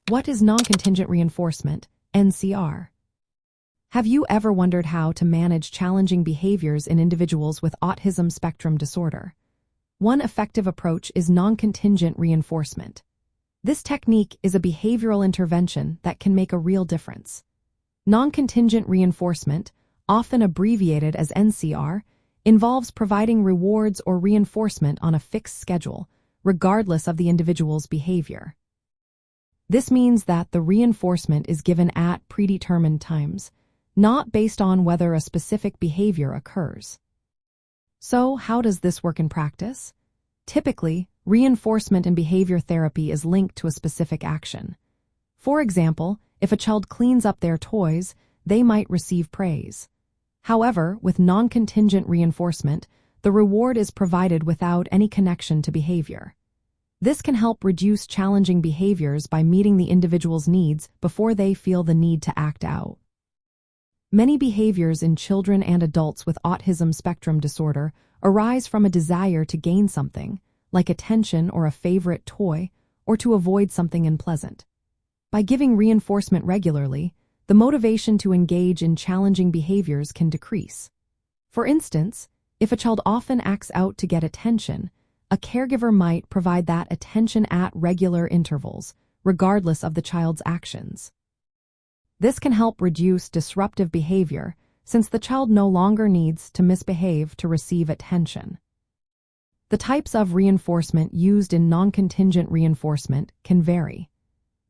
What is non-contingent reinforcement, NCR? Have you ever wondered how to manage challenging behaviors in individuals with autism spectrum disorder? One effective approach is non-contingent reinforcement. This technique is a behavioral intervention that can make a real difference. Non-contingent reinforcement, often abbreviated as NCR, involves providing rewards or reinforcement on a fixed schedule, regardless of the individual's behavior. This means that the reinforcement is given at predetermined times, not based on whether a specific behavior occurs. So, how does this work in practice? Typically, reinforcement in behavior therapy is linked to a specific action. For example, if a child cleans up their toys, they might receive praise. However, with non-contingent reinforcement, the reward is provided without any connection to behavior. This can help reduce challenging behaviors by meeting the individual's needs before they feel the need to act out. Many behaviors in children and adults with autism spectrum disorder arise from a desire to gain something, like attention or a favorite toy, or to avoid something unpleasant. By giving reinforcement regularly, the motivation to engage in challenging behaviors can decrease. For instance, if a child often acts out to get attention, a caregiver might provide that attention at regular intervals, regardless of the child's actions. This can help reduce disruptive behavior, since the child no longer needs to misbehave to receive attention. The types of reinforcement used in non-contingent reinforcement can vary.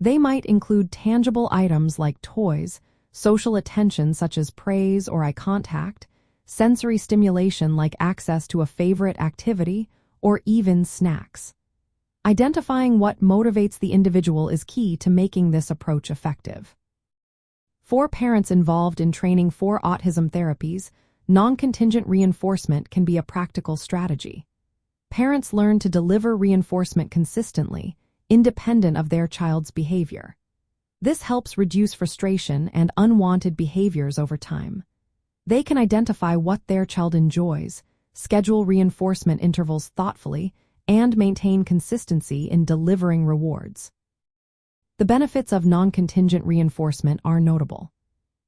They might include tangible items like toys, social attention such as praise or eye contact, sensory stimulation like access to a favorite activity, or even snacks. Identifying what motivates the individual is key to making this approach effective. For parents involved in training for autism therapies, non-contingent reinforcement can be a practical strategy. Parents learn to deliver reinforcement consistently, independent of their child's behavior. This helps reduce frustration and unwanted behaviors over time. They can identify what their child enjoys, schedule reinforcement intervals thoughtfully, and maintain consistency in delivering rewards. The benefits of non-contingent reinforcement are notable.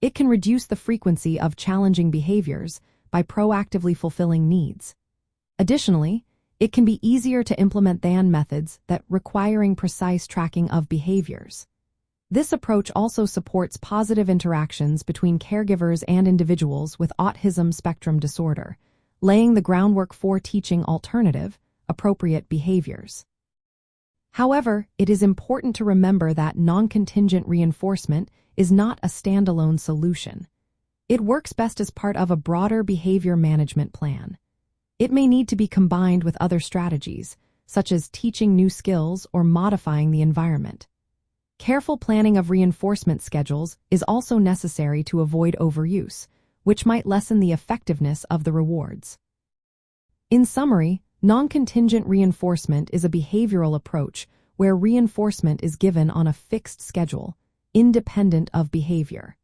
It can reduce the frequency of challenging behaviors by proactively fulfilling needs. Additionally, it can be easier to implement than methods that requiring precise tracking of behaviors. This approach also supports positive interactions between caregivers and individuals with autism spectrum disorder, laying the groundwork for teaching alternative, appropriate behaviors. However, it is important to remember that non-contingent reinforcement is not a standalone solution. It works best as part of a broader behavior management plan. It may need to be combined with other strategies, such as teaching new skills or modifying the environment. Careful planning of reinforcement schedules is also necessary to avoid overuse, which might lessen the effectiveness of the rewards. In summary, non-contingent reinforcement is a behavioral approach where reinforcement is given on a fixed schedule, independent of behavior.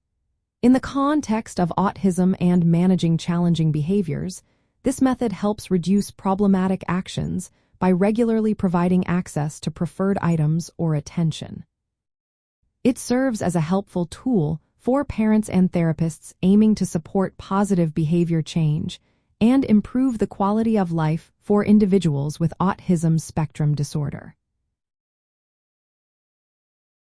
In the context of autism and managing challenging behaviors, this method helps reduce problematic actions by regularly providing access to preferred items or attention. It serves as a helpful tool for parents and therapists aiming to support positive behavior change and improve the quality of life for individuals with autism spectrum disorder.